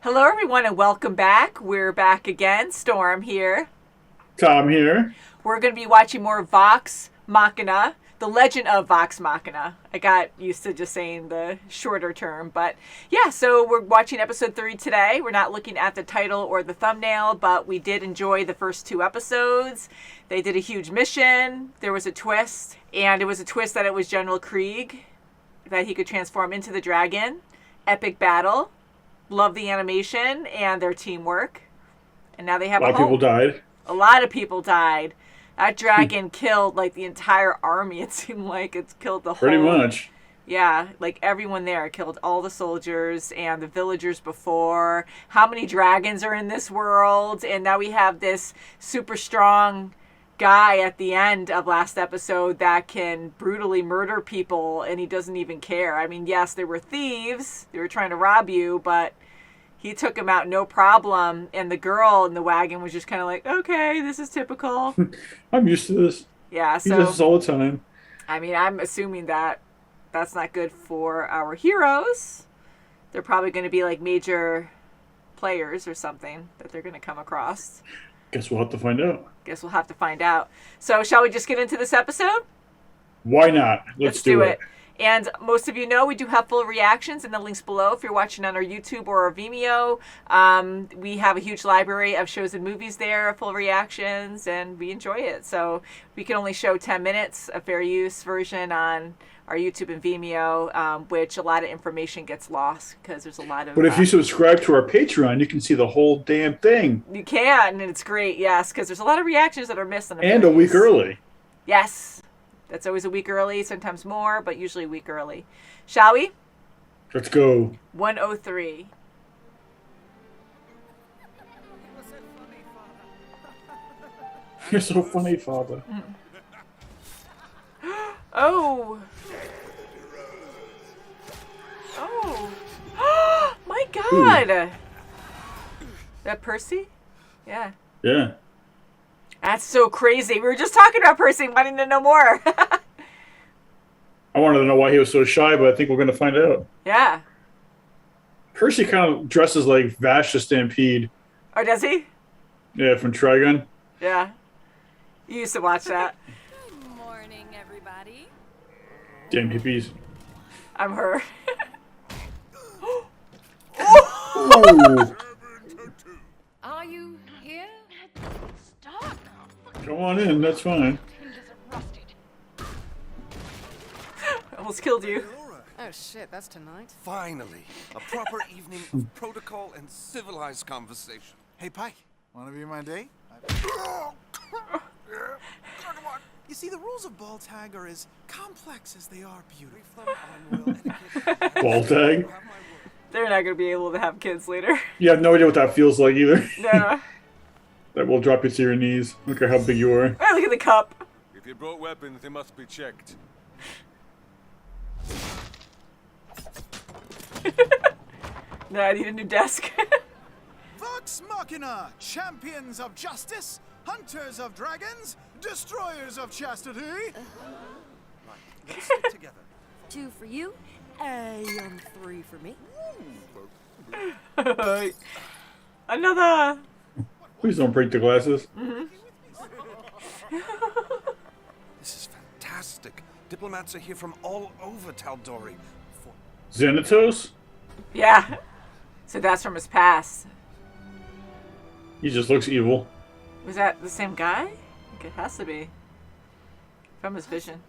Hello, everyone, and welcome back. We're back again. Storm here. Tom here. We're going to be watching more Vox Machina, the legend of Vox Machina. I got used to just saying the shorter term, but yeah, so we're watching episode 3 today. We're not looking at the title or the thumbnail, but we did enjoy the first 2 episodes. They did a huge mission. There was a twist, and it was a twist that it was General Krieg, that he could transform into the dragon. Epic battle. Love the animation and their teamwork. And now they have A lot of people died. A lot of people died. That dragon killed like the entire army. It seemed like it's killed the whole. Pretty much. Yeah, like everyone there. It killed all the soldiers and the villagers before. How many dragons are in this world? And now we have this super strong guy at the end of last episode that can brutally murder people, and he doesn't even care. I mean, yes, they were thieves. They were trying to rob you, but he took him out no problem. And the girl in the wagon was just kind of like, okay, this is typical. I'm used to this. Yeah, He does this all the time. I mean, I'm assuming that that's not good for our heroes. They're probably going to be like major players or something that they're going to come across. Guess we'll have to find out. Guess we'll have to find out. So shall we just get into this episode? Why not? Let's do it. And most of you know we do have full reactions in the links below if you're watching on our YouTube or our Vimeo. We have a huge library of shows and movies there, full reactions, and we enjoy it. So we can only show 10 minutes, a fair use version on our YouTube and Vimeo, which a lot of information gets lost because there's a lot of... But if you subscribe to our Patreon, you can see the whole damn thing. You can, and it's great, yes, because there's a lot of reactions that are missed. And a week early. Yes. That's always a week early, sometimes more, but usually a week early. Shall we? Let's go. 103. You're so funny, Father. Oh. Oh. My God. Ooh. That Percy? Yeah. Yeah. That's so crazy. We were just talking about Percy, wanting to know more. I wanted to know why he was so shy, but I think we're going to find out. Yeah. Percy kind of dresses like Vash the Stampede. Oh, does he? Yeah, from Trigun. Yeah. You used to watch that. Good morning, everybody. Damn hippies. I'm her. Oh. Are you here? Stop. Come on in, that's fine. Almost killed you. Oh shit, that's tonight. Finally, a proper evening of protocol and civilized conversation. Hey, Pike, wanna be my date? You see, the rules of ball tag are as complex as they are beautiful. Ball tag? They're not going to be able to have kids later. You have no idea what that feels like either. No. That will drop you to your knees. Look at how big you are. Oh, look at the cup. If you brought weapons, they must be checked. No, I need a new desk. Vox Machina, champions of justice, hunters of dragons, destroyers of chastity. Let's stick together. 2 for you, and 3 for me. Another. Please don't break the glasses. Mm-hmm. This is fantastic. Diplomats are here from all over Tal'Dorei. Xanatos? Yeah. So that's from his past. He just looks evil. Was that the same guy? I think it has to be. From his vision.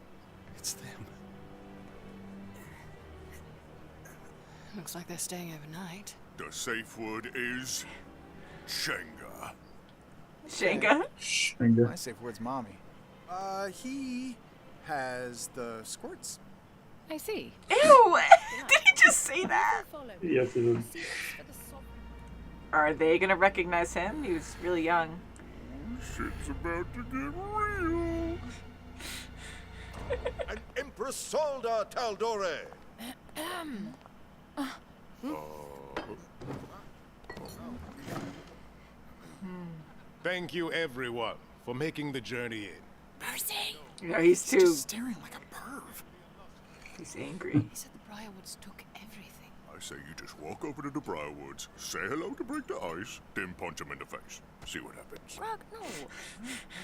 It's them. Looks like they're staying overnight. The safe word is Chenga. Shenga? My safe word's mommy. He has the squirts. I see. Ew! Did he just say that? Yes, it is. Are they gonna recognize him? He was really young. Shit's about to get real. An Empress Solda Tal'Dorei. Thank you, everyone, for making the journey in. Percy! Yeah, he's too. Just staring like a perv. He's angry. He said the Briarwoods took everything. I say you just walk over to the Briarwoods, say hello to break the ice, then punch him in the face. See what happens. Frog, no. I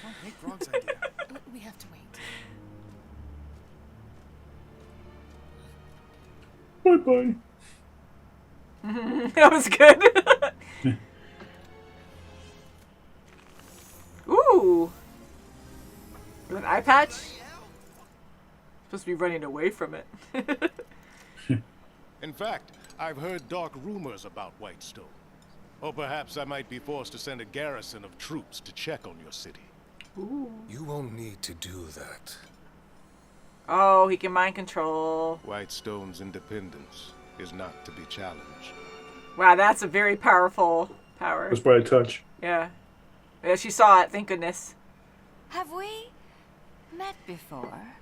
don't hate Frog's idea. We have to wait. Bye-bye. That was good. Ooh. An eye patch? Supposed to be running away from it. In fact, I've heard dark rumors about Whitestone. Or perhaps I might be forced to send a garrison of troops to check on your city. Ooh. You won't need to do that. Oh, he can mind control. Whitestone's independence is not to be challenged. Wow, that's a very powerful power. Just by a touch. Yeah. Yeah, she saw it, thank goodness. Have we met before?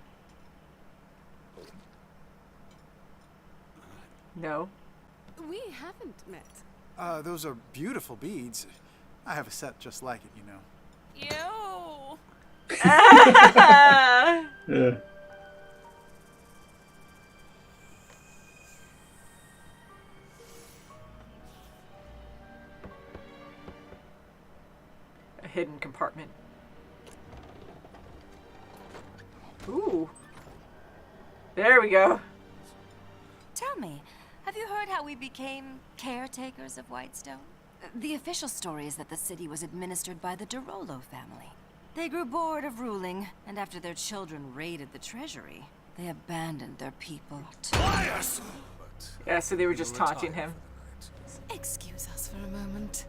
No. We haven't met. Those are beautiful beads. I have a set just like it, you know. Ew. Yeah. A hidden compartment. Ooh. There we go. Tell me, have you heard how we became caretakers of Whitestone? The official story is that the city was administered by the Dorolo family. They grew bored of ruling, and after their children raided the treasury, they abandoned their people to... Yeah, so they were just taunting him. Excuse us for a moment.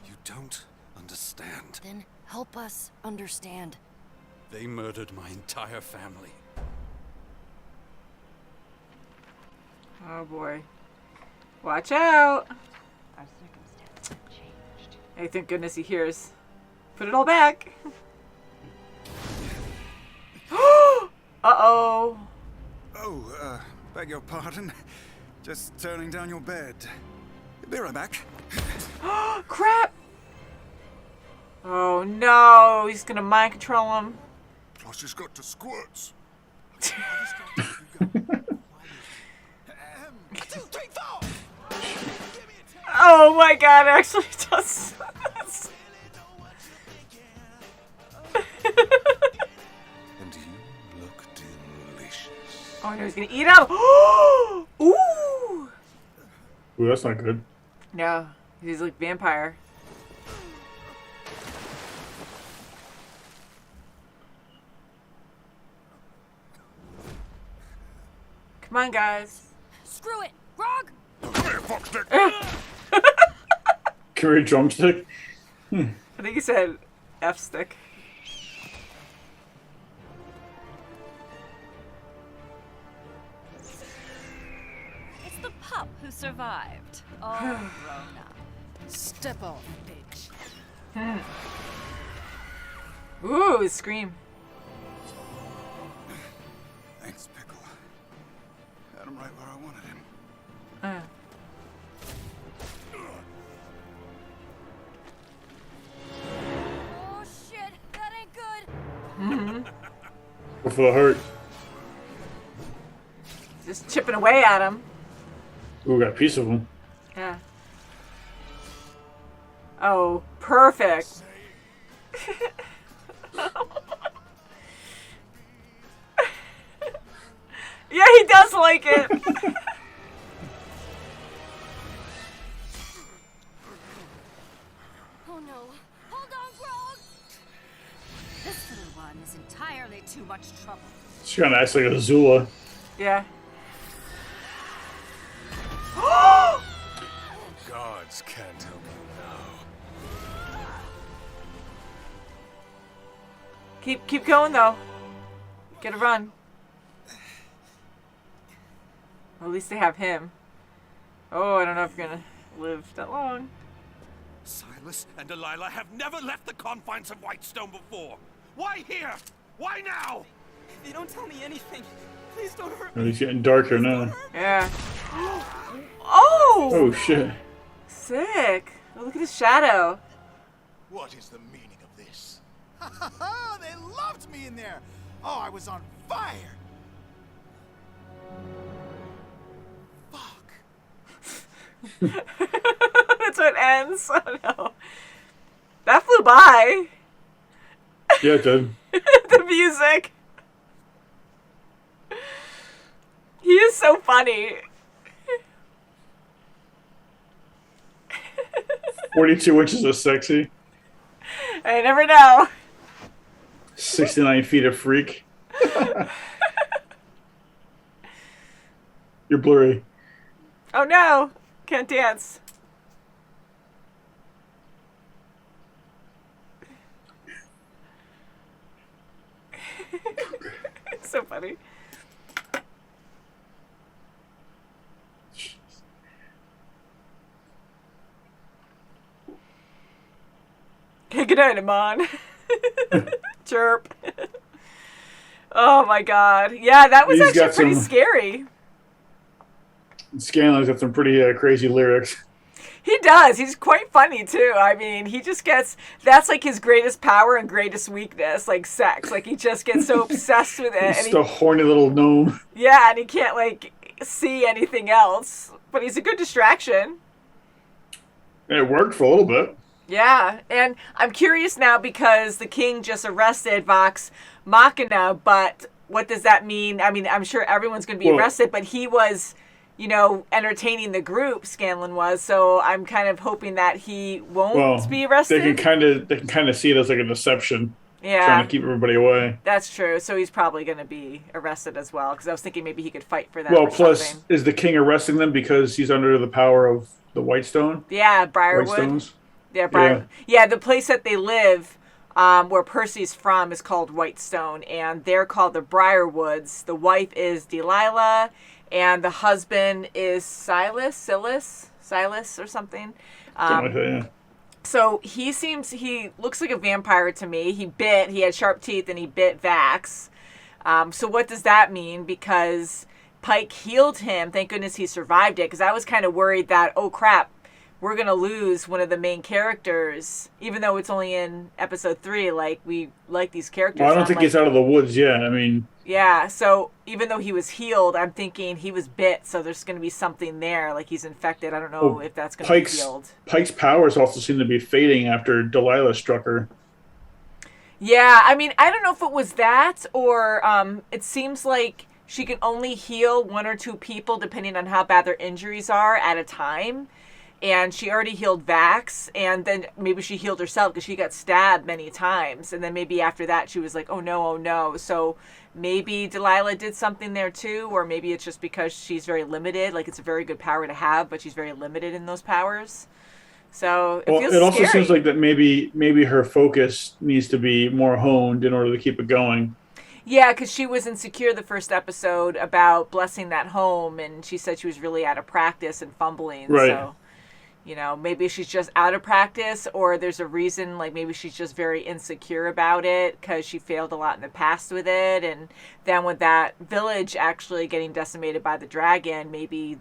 You don't understand. Then help us understand. They murdered my entire family. Oh boy. Watch out! Our circumstances have changed. Hey, thank goodness he hears. Put it all back. Uh-oh. Oh, beg your pardon. Just turning down your bed. Be right back. Crap! Oh no, he's gonna mind control him. Plus he's got the squirts. 2, 3, 4! Oh my god, it actually does. And you look delicious. Oh no, he's gonna eat him. Ooh! Ooh, that's not good. No, he's like vampire. Come on, guys. Screw it, Frog. Come here, fuckstick! Carry a drumstick? I think he said F stick. It's the pup who survived, all grown up. Step off, bitch. Ooh, scream. Thanks, Pickle. Had him right where I wanted him. Oh shit, that ain't good. Go for the hurt. Just chipping away at him. Ooh, got a piece of him. Yeah. Oh, perfect. Yeah, he does like it. Oh no. Hold on, Frog. This little one is entirely too much trouble. She kind of acts like a Zula. Yeah. Gods can't help you now. Keep going though. Get a run. Well, at least they have him. Oh, I don't know if you're gonna live that long. Silas and Delilah have never left the confines of Whitestone before. Why here? Why now? If you don't tell me anything, please don't hurt Oh, me. he's getting darker now. Yeah. Oh! Oh, shit. Sick. Oh, look at his shadow. What is the meaning of this? Ha ha ha! They loved me in there! Oh, I was on fire! Fuck. That's what ends. Oh no. That flew by. Yeah, it did. The music. He is so funny. 42 inches of sexy. I never know. 69 feet of freak. You're blurry. Oh no. Can't dance. It's so funny. Hey, good night, Amon. Chirp. Oh my god. Yeah, that was actually pretty scary. Scanlon's got some pretty crazy lyrics. He does. He's quite funny, too. I mean, he just gets... That's, like, his greatest power and greatest weakness, like sex. Like, he just gets so obsessed with it. He's a horny little gnome. Yeah, and he can't, like, see anything else. But he's a good distraction. It worked for a little bit. Yeah, and I'm curious now because the king just arrested Vox Machina, but what does that mean? I mean, I'm sure everyone's going to be arrested, but he was... entertaining the group, Scanlon was, so I'm kind of hoping that he won't be arrested. They can kind of see it as like a deception. Yeah. Trying to keep everybody away. That's true. So he's probably going to be arrested as well, because I was thinking maybe he could fight for them. Well, plus, is the king arresting them because he's under the power of the Whitestone? Yeah, Briarwood. Whitestones? Yeah, Briarwood. Yeah, the place that they live, where Percy's from, is called Whitestone, and they're called the Briarwoods. The wife is Delilah, and the husband is Silas or something. Something like that, yeah. So he looks like a vampire to me. He had sharp teeth and he bit Vax. So what does that mean? Because Pike healed him. Thank goodness he survived it. Because I was kind of worried that, oh crap, we're going to lose one of the main characters. Even though it's only in episode 3, like, we like these characters. Well, I don't think he's out of the woods yet. I mean... Yeah, so even though he was healed, I'm thinking he was bit, so there's going to be something there, like he's infected. I don't know if that's going to be healed. Pike's powers also seem to be fading after Delilah struck her. Yeah, I mean, I don't know if it was that, or it seems like she can only heal 1 or 2 people, depending on how bad their injuries are, at a time. And she already healed Vax, and then maybe she healed herself because she got stabbed many times. And then maybe after that she was like, oh no. So maybe Delilah did something there too, or maybe it's just because she's very limited. Like, it's a very good power to have, but she's very limited in those powers. So it feels scary. Also seems like that maybe her focus needs to be more honed in order to keep it going. Yeah, because she was insecure the first episode about blessing that home, and she said she was really out of practice and fumbling. Right. So, maybe she's just out of practice, or there's a reason, like maybe she's just very insecure about it because she failed a lot in the past with it. And then with that village actually getting decimated by the dragon, maybe,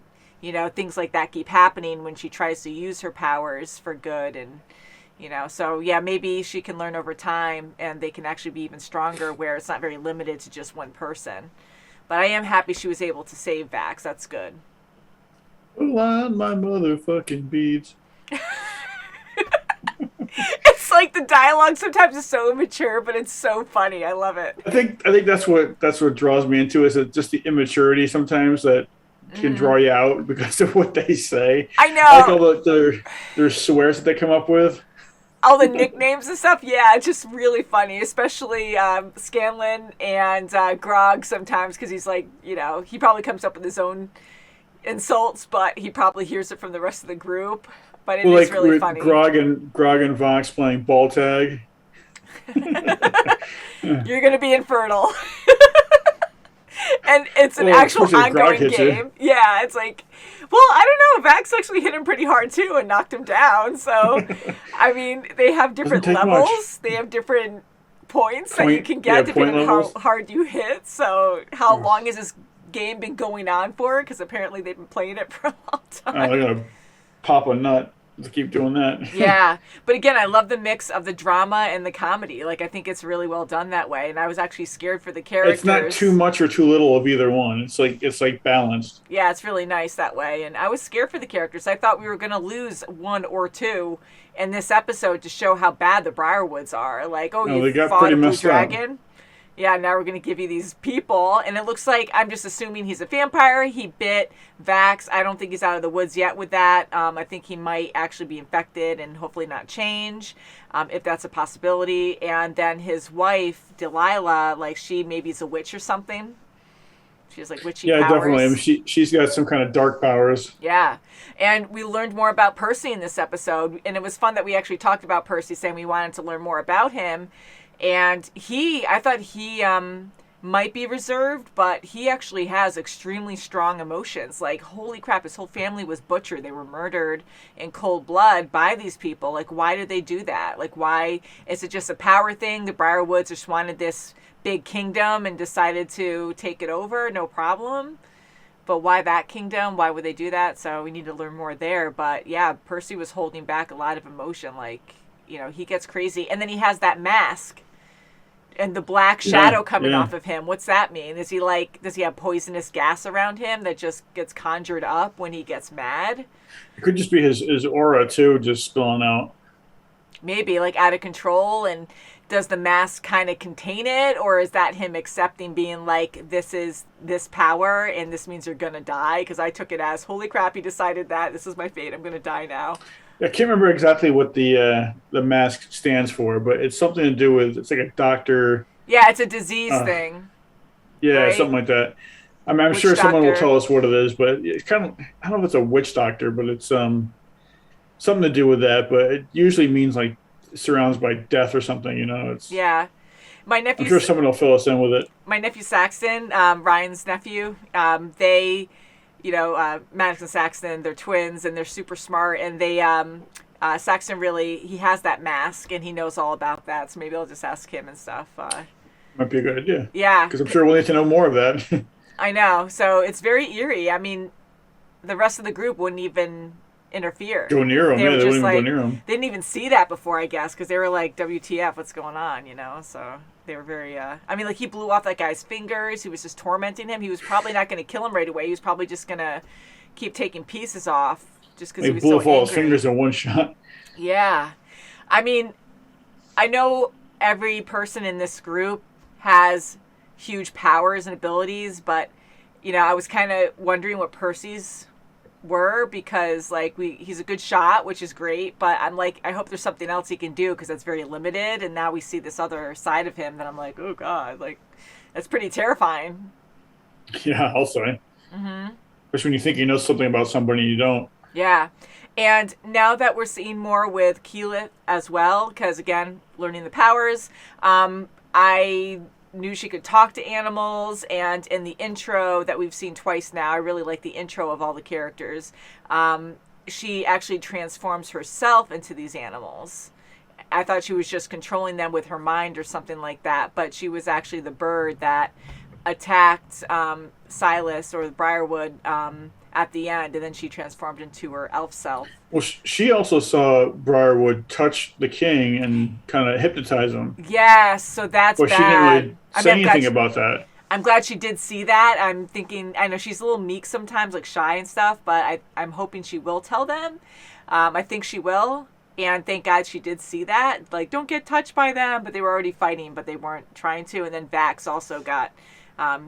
things like that keep happening when she tries to use her powers for good. And, so yeah, maybe she can learn over time and they can actually be even stronger where it's not very limited to just one person. But I am happy she was able to save Vax. That's good. Line my motherfucking beads. It's like the dialogue sometimes is so immature, but it's so funny. I love it. I think that's what draws me into is just the immaturity sometimes that can draw you out because of what they say. I know. I like all their swears that they come up with. All the nicknames and stuff, yeah, it's just really funny, especially Scanlon and Grog sometimes, because he's like, he probably comes up with his own insults, but he probably hears it from the rest of the group. But it is really funny. Grog and Vox playing ball tag. You're gonna be infertile. And it's an actual ongoing game. Yeah, it's like, well, I don't know. Vax actually hit him pretty hard too and knocked him down. So, I mean, they have different levels. Much. They have different points that you can get depending on how hard you hit. So, how long has this game been going on for? Because apparently they've been playing it for a long time. They're gonna pop a nut. to keep doing that. Yeah, but again, I love the mix of the drama and the comedy. Like, I think it's really well done that way, and I was actually scared for the characters. It's not too much or too little of either one. It's like balanced. Yeah, it's really nice that way, and I was scared for the characters. I thought we were going to lose one or two in this episode to show how bad the Briarwoods are. Like, oh, they you got fought pretty a blue messed up. dragon? Yeah, now we're going to give you these people. And it looks like, I'm just assuming he's a vampire. He bit Vax. I don't think he's out of the woods yet with that. I think he might actually be infected and hopefully not change, if that's a possibility. And then his wife, Delilah, like, she maybe is a witch or something. She has, like, witchy powers. Yeah, definitely. I mean, she's got some kind of dark powers. Yeah. And we learned more about Percy in this episode. And it was fun that we actually talked about Percy, saying we wanted to learn more about him. And I thought he might be reserved, but he actually has extremely strong emotions. Like, holy crap, his whole family was butchered. They were murdered in cold blood by these people. Like, why did they do that? Like, why? Is it just a power thing? The Briarwoods just wanted this big kingdom and decided to take it over, no problem. But why that kingdom? Why would they do that? So we need to learn more there. But yeah, Percy was holding back a lot of emotion. Like, you know, he gets crazy. And then he has that mask and the black shadow coming off of him. What's that mean? Does he have poisonous gas around him that just gets conjured up when he gets mad? It could just be his aura too, just spilling out. Maybe, like, out of control. And does the mask kind of contain it? Or is that him accepting, being like, this is this power and this means you're going to die? Because I took it as, holy crap, he decided that. This is my fate. I'm going to die now. I can't remember exactly what the mask stands for, but it's something to do with, it's like a doctor. Yeah, it's a disease thing. Yeah, right? something like that. I mean, I'm sure someone will tell us what it is, but it's kind of, I don't know if it's a witch doctor, but it's something to do with that. But it usually means like surrounded by death or something, you know. It's My nephew. I'm sure someone will fill us in with it. My nephew Saxton, Ryan's nephew, they. You know, Maddox and Saxton, they're twins and they're super smart. And Saxton he has that mask and he knows all about that. So maybe I'll just ask him and stuff. Might be a good idea. Yeah. Because I'm sure we'll need to know more of that. I know. So it's very eerie. I mean, the rest of the group wouldn't even interfere. Go near them. They wouldn't even like, go near them. They didn't even see that before, I guess, because they were like, WTF, what's going on, you know? So they were very, I mean, like, he blew off that guy's fingers. He was just tormenting him. He was probably not going to kill him right away. He was probably just going to keep taking pieces off just because he was so angry. He blew off all his fingers in one shot. Yeah. I mean, I know every person in this group has huge powers and abilities, but, you know, I was kind of wondering what Percy's were, because like he's a good shot, which is great, but I'm like, I hope there's something else he can do, because that's very limited. And now we see this other side of him that I'm like, oh god, like that's pretty terrifying. Yeah, I'll say. Especially when you think you know something about somebody and you don't. Yeah. And now that we're seeing more with Keyleth as well, because again, learning the powers, I knew she could talk to animals, and in the intro that we've seen twice now, I really like the intro of all the characters. She actually transforms herself into these animals. I thought she was just controlling them with her mind or something like that, but she was actually the bird that attacked Silas or the Briarwood at the end, and then she transformed into her elf self. Well, she also saw Briarwood touch the king and kind of hypnotize him. Yes, so that's bad. But she didn't really say anything about that. I'm glad she did see that. I'm thinking, I know she's a little meek sometimes, like shy and stuff, but I'm hoping she will tell them. I think she will, and thank God she did see that. Like, don't get touched by them, but they were already fighting, but they weren't trying to. And then Vax also got...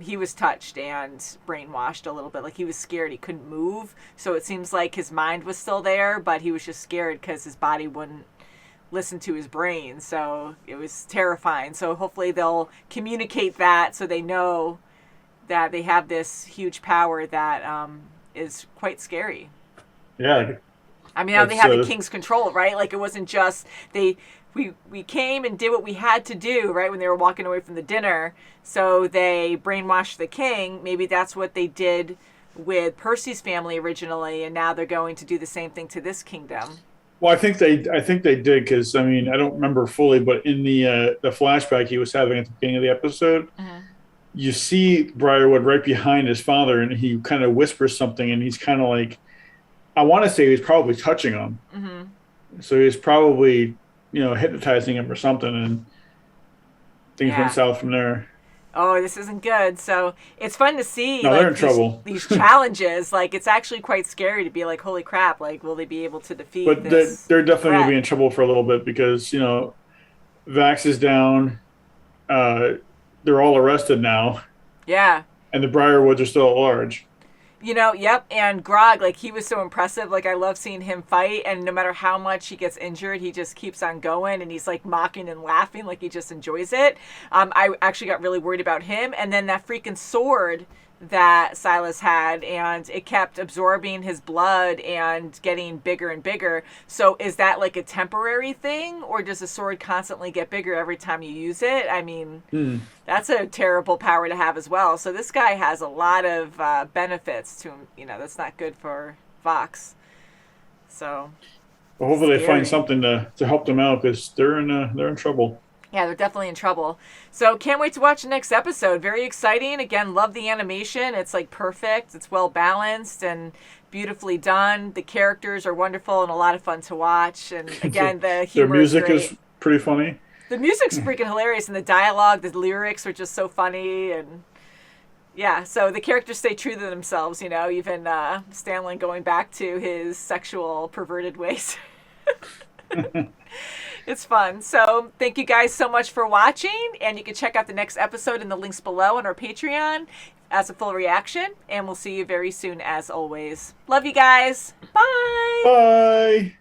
he was touched and brainwashed a little bit. Like, he was scared. He couldn't move. So it seems like his mind was still there, but he was just scared because his body wouldn't listen to his brain. So it was terrifying. So hopefully they'll communicate that so they know that they have this huge power that is quite scary. Yeah. I mean, now they have the king's control, right? Like, it wasn't just we came and did what we had to do, right, when they were walking away from the dinner. So they brainwashed the king. Maybe that's what they did with Percy's family originally, and now they're going to do the same thing to this kingdom. Well, I think they did, because I mean, I don't remember fully, but in the flashback he was having at the beginning of the episode, you see Briarwood right behind his father, and he kind of whispers something, and he's kind of like, I want to say he's probably touching him. So he's probably, hypnotizing him or something, and things went south from there. Oh, this isn't good. So it's fun to see. No, they're in trouble. These challenges. Like, it's actually quite scary to be like, holy crap, like, will they be able to defeat But this? they're definitely going to be in trouble for a little bit because, Vax is down. They're all arrested now. Yeah. And the Briarwoods are still at large. Yep. And Grog, like, he was so impressive. Like, I love seeing him fight. And no matter how much he gets injured, he just keeps on going. And he's, like, mocking and laughing. Like, he just enjoys it. I actually got really worried about him. And then that freaking sword that Silas had, and it kept absorbing his blood and getting bigger and bigger. So is that like a temporary thing, or does the sword constantly get bigger every time you use it? I mean, that's a terrible power to have as well. So this guy has a lot of benefits to him. That's not good for Vox. So well, hopefully they find something to help them out, because they're in trouble. Yeah, they're definitely in trouble. So can't wait to watch the next episode. Very exciting. Again, love the animation. It's like perfect. It's well balanced and beautifully done. The characters are wonderful and a lot of fun to watch. And again, the humor their music is pretty funny. The music's freaking hilarious, and the dialogue, the lyrics are just so funny. And yeah, so the characters stay true to themselves, even Stanley going back to his sexual perverted ways. It's fun. So thank you guys so much for watching, and you can check out the next episode in the links below on our Patreon as a full reaction, and we'll see you very soon as always. Love you guys. Bye. Bye.